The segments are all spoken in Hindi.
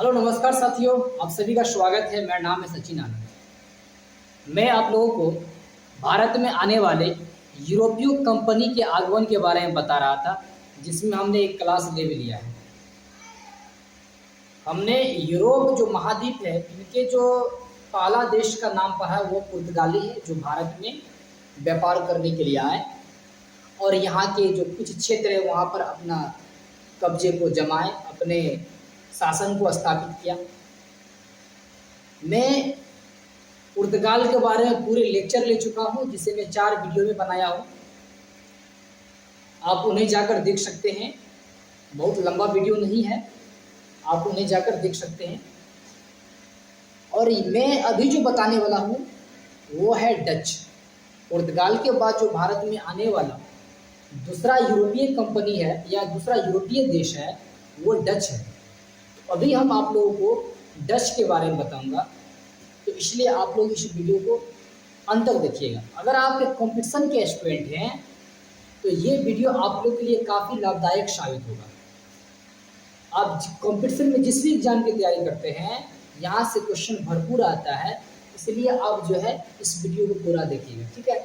हेलो नमस्कार साथियों, आप सभी का स्वागत है। मेरा नाम है सचिन आनंद। मैं आप लोगों को भारत में आने वाले यूरोपीय कंपनी के आगमन के बारे में बता रहा था, जिसमें हमने एक क्लास ले भी लिया है। हमने यूरोप जो महाद्वीप है, इनके जो पहला देश का नाम पढ़ा है वो पुर्तगाली है, जो भारत में व्यापार करने के लिए आए और यहाँ के जो कुछ क्षेत्र है वहाँ पर अपना कब्जे को जमाए, अपने शासन को स्थापित किया। मैं पुर्तगाल के बारे में पूरे लेक्चर ले चुका हूँ, जिसे मैं 4 वीडियो में बनाया हूँ। आप उन्हें जाकर देख सकते हैं। बहुत लंबा वीडियो नहीं है, आप उन्हें जाकर देख सकते हैं। और मैं अभी जो बताने वाला हूँ वो है डच। पुर्तगाल के बाद जो भारत में आने वाला दूसरा यूरोपीय कंपनी है या दूसरा यूरोपीय देश है वो डच है। अभी हम आप लोगों को डच के बारे में बताऊंगा, तो इसलिए आप लोग इस वीडियो को अंत तक देखिएगा। अगर आप एक कंपटीशन के एस्पिरेंट हैं तो ये वीडियो आप लोग के लिए काफ़ी लाभदायक साबित होगा। आप कंपटीशन में जिस भी एग्जाम की तैयारी करते हैं, यहाँ से क्वेश्चन भरपूर आता है, इसलिए आप जो है इस वीडियो को पूरा देखिएगा, ठीक है।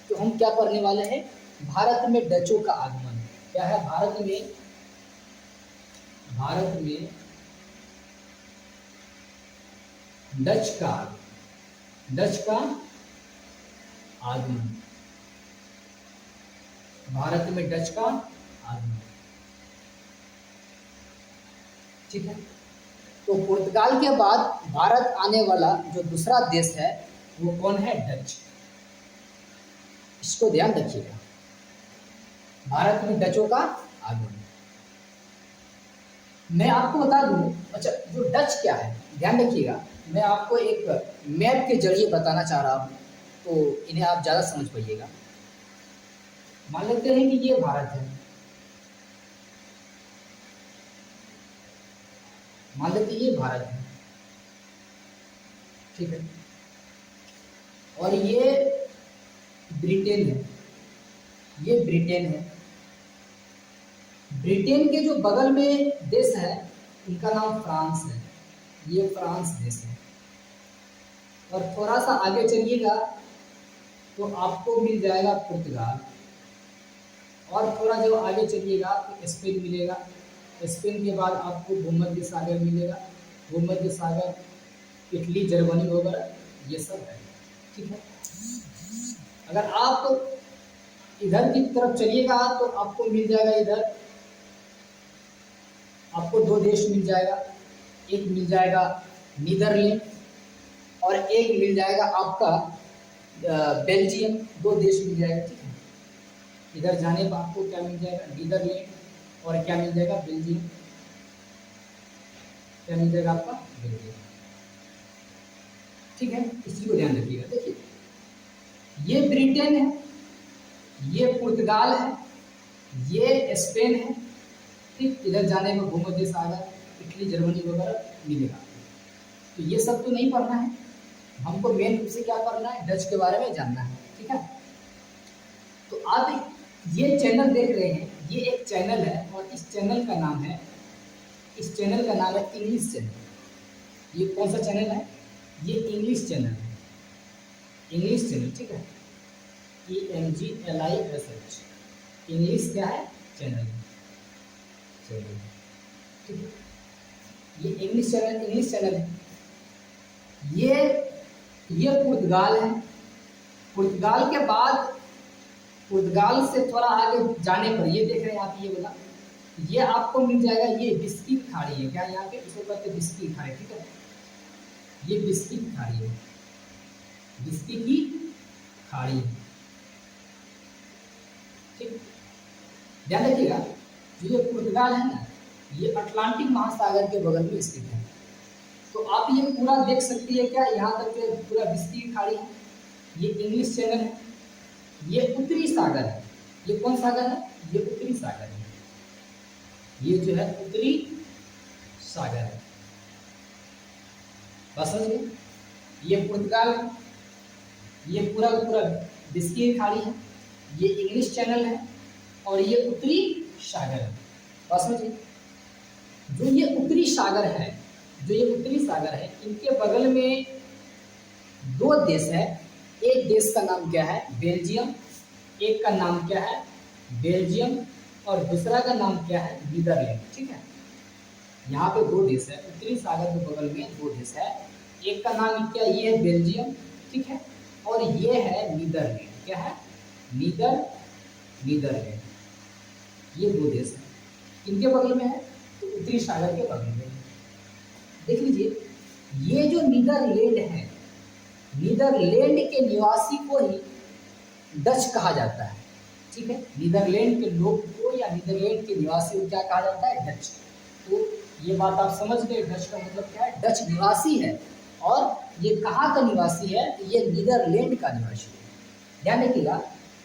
तो हम क्या पढ़ने वाले हैं? भारत में डचों का आगमन क्या है। भारत में डच का आगमन, भारत में डच का आगमन, ठीक है। तो पुर्तगाल के बाद भारत आने वाला जो दूसरा देश है वो कौन है? डच। इसको ध्यान रखिएगा, भारत में डचों का आगमन। मैं आपको बता दूं, अच्छा जो डच क्या है ध्यान रखिएगा। मैं आपको एक मैप के जरिए बताना चाह रहा हूँ, तो इन्हें आप ज़्यादा समझ पाइएगा। मान लेते हैं कि ये भारत है, मान लेते हैं ये भारत है, ठीक है। और ये ब्रिटेन है, ये ब्रिटेन है। ब्रिटेन के जो बगल में देश है उनका नाम फ्रांस है, ये फ्रांस देश है। और थोड़ा सा आगे चलिएगा तो आपको मिल जाएगा पुर्तगाल, और थोड़ा जो आगे चलिएगा तो स्पेन मिलेगा। स्पेन के बाद आपको भूमध्य सागर मिलेगा, भूमध्य सागर इटली जर्मनी वगैरह ये सब है, ठीक है। अगर आप इधर की तरफ चलिएगा तो आपको मिल जाएगा, इधर आपको 2 देश मिल जाएगा। एक मिल जाएगा नीदरलैंड और एक मिल जाएगा आपका बेल्जियम। 2 देश मिल जाएगा, ठीक है। इधर जाने पर आपको क्या मिल जाएगा? नीदरलैंड, और क्या मिल जाएगा? बेल्जियम। क्या मिल जाएगा आपका? बेल्जियम, ठीक है। इसी को ध्यान रखिएगा। देखिए ये ब्रिटेन है, ये पुर्तगाल है, ये स्पेन है, ठीक। इधर जाने में भूमध्य सागर इटली जर्मनी वगैरह मिलेगा। तो ये सब तो नहीं पढ़ना है, हमको मेन रूप से क्या करना है? डच के बारे में जानना है, ठीक है। तो आप ये चैनल देख रहे हैं, ये एक चैनल है और इस चैनल का नाम है इंग्लिश चैनल। ये कौन सा चैनल है? ये इंग्लिश चैनल है, इंग्लिश चैनल, ठीक है। ENGLISH, इंग्लिश क्या है? चैनल, ठीक है। ये इंग्लिश चैनल है। ये पुर्तगाल है। पुर्तगाल के बाद, पुर्तगाल से थोड़ा आगे जाने पर ये देख रहे हैं आप, ये बोला, ये आपको मिल जाएगा, ये बिस्किट खाड़ी है। क्या यहाँ पे इसको कहते हैं? बिस्किट खाड़ी, ठीक है। ये बिस्किट खाड़ी है, बिस्किट की खाड़ी है, ठीक। ध्यान रखिएगा, जो ये पुर्तगाल है ना, ये अटलांटिक महासागर के बगल में स्थित है। तो आप ये पूरा देख सकती है क्या? यहाँ तक के पूरा बिस्किट खाड़ी है। ये इंग्लिश चैनल है, ये उत्तरी सागर है। ये कौन सागर है? ये उत्तरी सागर है। ये जो है उत्तरी सागर है, बस समझ गए। ये पुर्तगाल है, ये पूरा पूरा बिस्किट खाड़ी है, ये इंग्लिश चैनल है और ये उत्तरी सागर है, बस समझिए। जो ये उत्तरी सागर है, जो ये उत्तरी सागर है, इनके बगल में दो देश है। एक देश का नाम क्या है? बेल्जियम। एक का नाम क्या है? बेल्जियम। और दूसरा का नाम क्या है? नीदरलैंड। ठीक है, यहाँ पे दो देश है, उत्तरी सागर के बगल में दो देश है। एक का नाम क्या? ये है बेल्जियम, ठीक है, और ये है नीदरलैंड। क्या है? नीदरलैंड। ये दो देश है, इनके बगल में है, तो उत्तरी सागर के बगल में। देख लीजिए, ये जो नीदरलैंड है, नीदरलैंड के निवासी को ही डच कहा जाता है। ठीक है, नीदरलैंड के लोग को या नीदरलैंड के निवासी को क्या कहा जाता है? डच। तो ये बात आप समझ गए, डच का मतलब क्या है? डच निवासी है। और ये कहाँ का निवासी है? ये नीदरलैंड का निवासी है। ध्यान रखिएगा,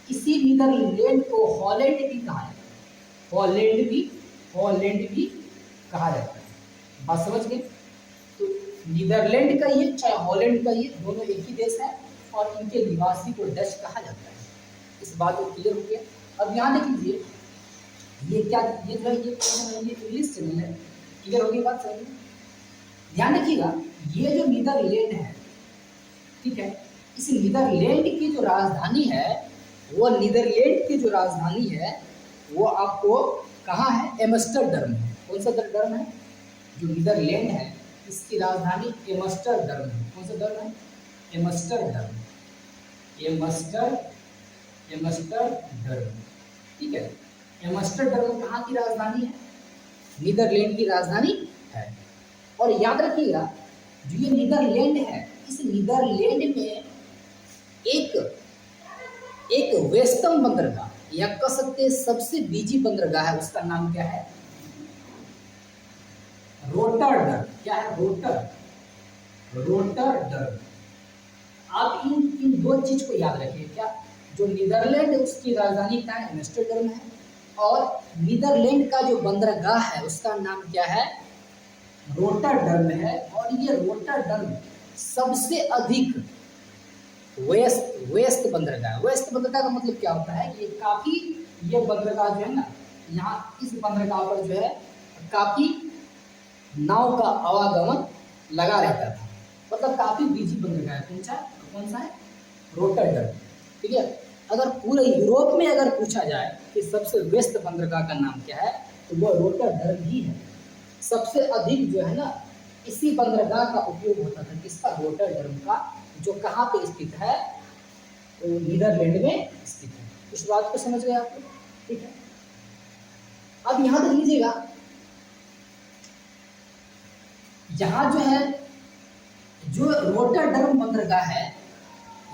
इसी नीदरलैंड को हॉलैंड भी कहा जाता है। हॉलैंड भी कहा जाता है। बात समझ गए? तो नीदरलैंड का ये चाहे हॉलैंड का ये दोनों एक ही देश है, और इनके निवासी को डच कहा जाता है। इस बात को क्लियर हो गया। अब यहाँ देख लीजिए, ये क्या, ये जो है ये इंग्लिश चैनल है। क्लियर हो गई बात? सही। ध्यान रखिएगा, ये जो नीदरलैंड है, ठीक है, इस नीदरलैंड की जो राजधानी है, वो नीदरलैंड की जो राजधानी है वो आपको कहाँ है? एम्स्टर्डम है। कौन सा डर्म है? जो नीदरलैंड है, इसकी राजधानी एम्स्टर्डम है। कौन सा डर्म है? एम्स्टर्डम। एम्स्टर्डम, ठीक है। एम्स्टर्डम कहाँ की राजधानी है? नीदरलैंड की राजधानी है। और याद रखिएगा, जो ये नीदरलैंड है, इस नीदरलैंड में एक व्यस्तम बंदरगाह, या कह सकते हैं सबसे बिजी बंदरगाह है। उसका नाम क्या है? रोटरडम। क्या है? रोटरडम। आप इन दो चीज को याद रखिए। क्या? जो नीदरलैंड है उसकी राजधानी क्या है? एम्स्टर्डम है। और नीदरलैंड का जो बंदरगाह है उसका नाम क्या है? रोटरडम है। और ये रोटरडम सबसे अधिक व्यस्त बंदरगाह। व्यस्त बंदरगाह का मतलब क्या होता है? ये काफी, ये बंदरगाह जो है ना, यहाँ इस बंदरगाह पर जो है काफी नाव का आवागमन लगा रहता था। मतलब काफी बिजी बंदरगाह है। कौन सा है? रोटरडम। ठीक है, अगर पूरे यूरोप में अगर पूछा जाए कि सबसे व्यस्त बंदरगाह का नाम क्या है, तो वो रोटरडम ही है। सबसे अधिक जो है ना, इसी बंदरगाह का उपयोग होता था। किसका? रोटरडम का, जो कहाँ पे स्थित है? तो नीदरलैंड में स्थित है। इस बात को समझ गए आप? ठीक है, अब यहाँ देख लीजिएगा, यहाँ जो है, जो रोटरडम बंदरगाह है,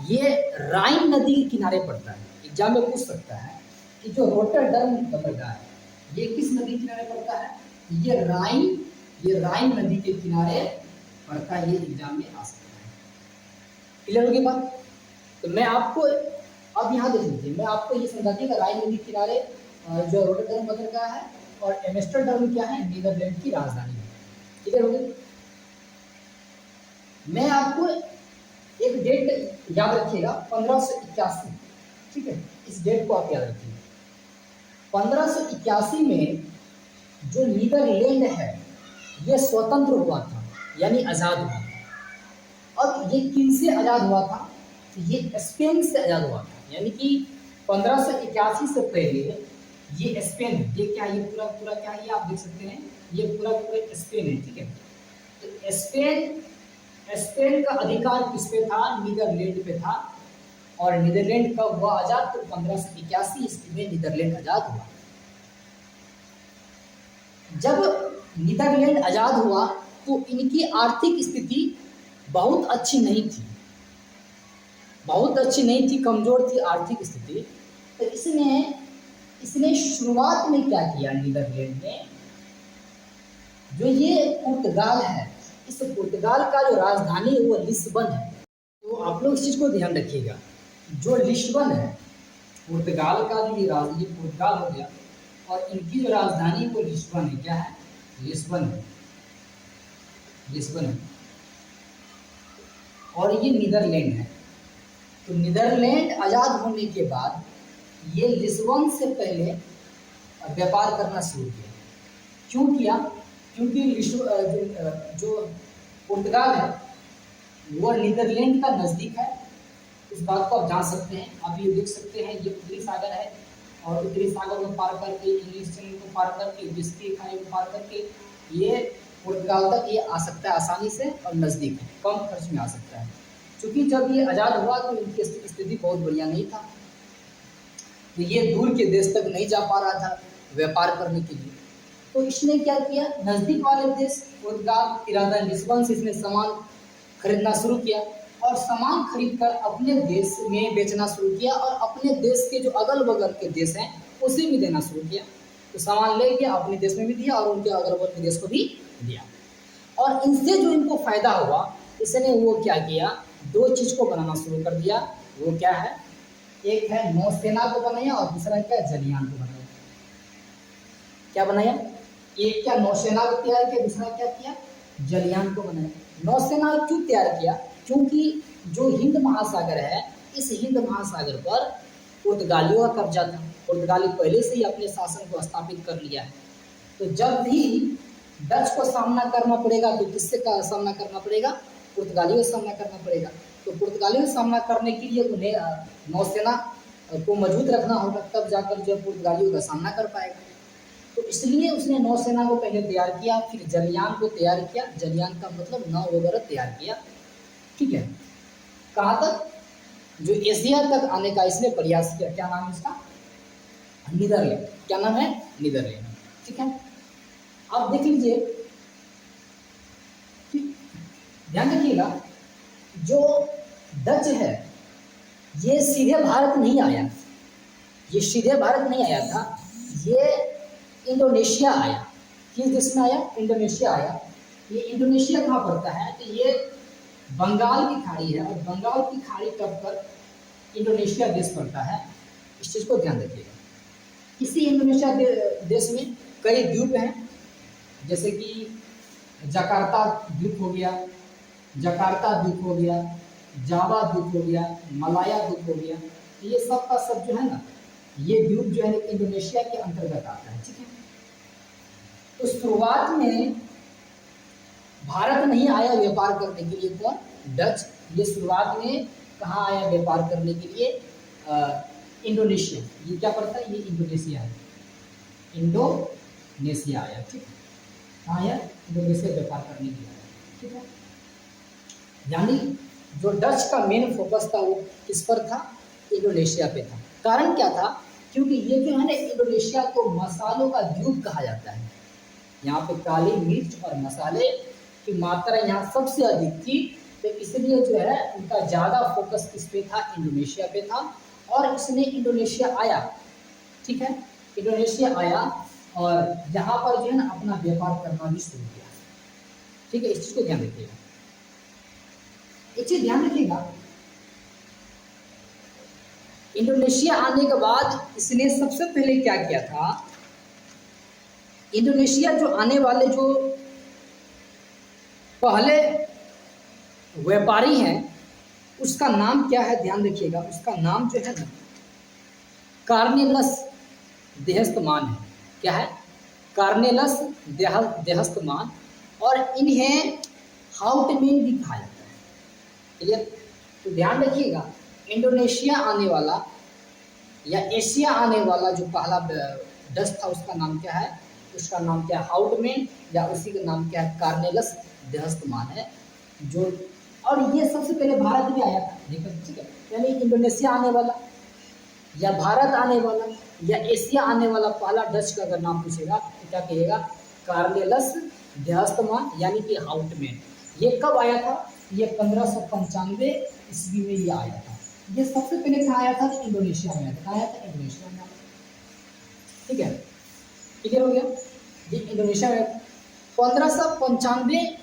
ये राइन नदी के किनारे पड़ता है। एग्जाम में पूछ सकता है कि जो रोटरडम बंदरगाह है, ये किस नदी के किनारे पड़ता है? ये राइन नदी के किनारे पड़ता है। ये एग्जाम में आ सकता है। क्लियर होगी बात? तो मैं आपको अब यहाँ देख लीजिए, मैं आपको ये समझा दिया, राइन नदी के किनारे जो रोटरडम बंदरगाह है, और एम्स्टर्डम क्या है? नीदरलैंड की राजधानी है। क्लियर हो गई? मैं आपको एक डेट याद रखिएगा, 1581। ठीक है, इस डेट को आप याद रखिएगा। 1581 में जो नीदरलैंड है, ये स्वतंत्र हुआ था, यानी आज़ाद हुआ था। अब ये किन से आज़ाद हुआ था? तो ये स्पेन से आज़ाद हुआ था। यानी कि 1581 से पहले ये स्पेन है। ये क्या, ये पूरा क्या है? आप देख सकते हैं, ये पूरा स्पेन है। ठीक है, तो स्पेन का अधिकार किस पे था? नीदरलैंड पे था। और नीदरलैंड कब हुआ आजाद? तो 1581 ईस्वी में नीदरलैंड आजाद हुआ। जब नीदरलैंड आजाद हुआ तो इनकी आर्थिक स्थिति बहुत अच्छी नहीं थी, कमजोर थी आर्थिक स्थिति। तो इसने शुरुआत में क्या किया? नीदरलैंड ने, जो ये पुर्तगाल है, इस पुर्तगाल का जो राजधानी है वो लिस्बन है। तो आप लोग इस चीज़ को ध्यान रखिएगा, जो लिस्बन है पुर्तगाल का, जो ये राजधानी पुर्तगाल हो गया, और इनकी जो राजधानी वो लिस्बन है। क्या है? लिस्बन है। और ये नीदरलैंड है। तो नीदरलैंड आज़ाद होने के बाद ये लिस्बन से पहले व्यापार करना शुरू किया। क्यों किया? क्योंकि जो पुर्तगाल है वो नीदरलैंड का नज़दीक है। इस बात को आप जान सकते हैं। आप ये देख सकते हैं ये उत्तरी सागर है और उत्तरी सागर को पार करके, इंग्लिश चैनल को पार करके, बिस्की खाई को पार करके ये पुर्तगाल तक ये आ सकता है आसानी से और नज़दीक है, कम खर्च में आ सकता है। क्योंकि जब ये आज़ाद हुआ तो इनकी स्थिति बहुत बढ़िया नहीं था, तो ये दूर के देश तक नहीं जा पा रहा था व्यापार करने के लिए। तो इसने क्या किया, नज़दीक वाले देश पुर्तगाल की राजधानी लिस्बन से इसने सामान खरीदना शुरू किया और सामान खरीदकर अपने देश में बेचना शुरू किया और अपने देश के जो अगल बगल के देश हैं उसे भी देना शुरू किया। तो सामान ले गया, अपने देश में भी दिया और उनके अगल बगल के देश को भी दिया। और इनसे जो इनको फायदा हुआ, इसने वो क्या किया, दो चीज़ को बनाना शुरू कर दिया। वो क्या है, एक है नौसेना को बनाया और दूसरा क्या, जलयान को बनाया। क्या बनाया, एक क्या नौसेना को तैयार किया, दूसरा क्या किया, जलयान को बनाया। नौसेना क्यों तैयार किया, क्योंकि जो हिंद महासागर है, इस हिंद महासागर पर पुर्तगालियों का कब्जा था। पुर्तगाली पहले से ही अपने शासन को स्थापित कर लिया है। तो जब भी डच को सामना करना पड़ेगा तो किससे का सामना करना पड़ेगा, पुर्तगालियों का सामना करना पड़ेगा। तो पुर्तगालियों का सामना करने के लिए उन्हें नौसेना को मजबूत रखना होगा, तब जाकर जो पुर्तगालियों का सामना कर पाएगा। तो इसलिए उसने नौसेना को पहले तैयार किया, फिर जलयान को तैयार किया। जलयान का मतलब नाव वगैरह तैयार किया, ठीक है। कहाँ तक, जो एशिया तक आने का इसने प्रयास किया। क्या नाम है इसका, नीदरलैंड। क्या नाम है, नीदरलैंड, ठीक है। आप देख लीजिए, ध्यान रखिएगा, जो डच है ये सीधे भारत नहीं आया, ये सीधे भारत नहीं आया था, ये इंडोनेशिया आया। किस देश में आया, इंडोनेशिया आया। ये इंडोनेशिया कहाँ पड़ता है, तो ये बंगाल की खाड़ी है और बंगाल की खाड़ी कट कर इंडोनेशिया देश पड़ता है। इस चीज़ को ध्यान रखिएगा। इसी इंडोनेशिया देश में कई द्वीप हैं, जैसे कि जकार्ता द्वीप हो गया, जकार्ता द्वीप हो गया, जावा द्वीप हो गया, मलाया द्वीप हो गया। ये सब का सब जो है ना, ये द्वीप जो है इंडोनेशिया के अंतर्गत आता है, ठीक है। तो शुरुआत में भारत नहीं आया व्यापार करने के लिए, कौन, डच। ये शुरुआत में कहाँ आया व्यापार करने के लिए, इंडोनेशिया। ये क्या पड़ता है, ये इंडोनेशिया है, इंडोनेशिया आया, ठीक है। कहाँ आया, इंडोनेशिया व्यापार करने के लिए आया, ठीक है। यानी जो डच का मेन फोकस था वो किस पर था, इंडोनेशिया पे था। कारण क्या था, क्योंकि ये जो है ना, इंडोनेशिया को मसालों का द्वीप कहा जाता है। यहाँ पे काली मिर्च और मसाले की मात्रा यहाँ सबसे अधिक थी, तो इसलिए जो है उनका ज़्यादा फोकस किस पे था, इंडोनेशिया पे था। और इसने इंडोनेशिया आया, ठीक है, इंडोनेशिया आया और यहाँ पर जो है ना अपना व्यापार करना भी शुरू किया, ठीक है। इस चीज़ को ध्यान रखिएगा, एक चीज़ ध्यान रखिएगा, इंडोनेशिया आने के बाद इसने सबसे पहले क्या किया था, इंडोनेशिया जो आने वाले जो पहले व्यापारी हैं उसका नाम क्या है, ध्यान रखिएगा। उसका नाम जो है ना, कार्नेलस देहस्तमान है। क्या है, कार्नेलस देहस्तमान। और इन्हें हाउटमैन भी कहा जाता है, क्लियर। तो ध्यान रखिएगा, इंडोनेशिया आने वाला या एशिया आने वाला जो पहला डच था उसका नाम क्या है, उसका नाम क्या है, हाउटमैन, या उसी का नाम क्या है, कार्नेलस देहस्तमान है। जो और ये सबसे पहले भारत में आया था, ठीक है। यानी इंडोनेशिया आने वाला या भारत आने वाला या एशिया आने वाला पहला डच का अगर नाम पूछेगा तो क्या कहिएगा, कार्नेलस देहस्तमान, यानी कि हाउटमैन। ये कब आया था, ये 1595 ईस्वी में ये आया था। ये सबसे पहले कहाँ आया था, इंडोनेशिया में आया था। कहाँ आया था, इंडोनेशिया में आया था, ठीक है, क्लियर हो गया। ये इंडोनेशिया में 1595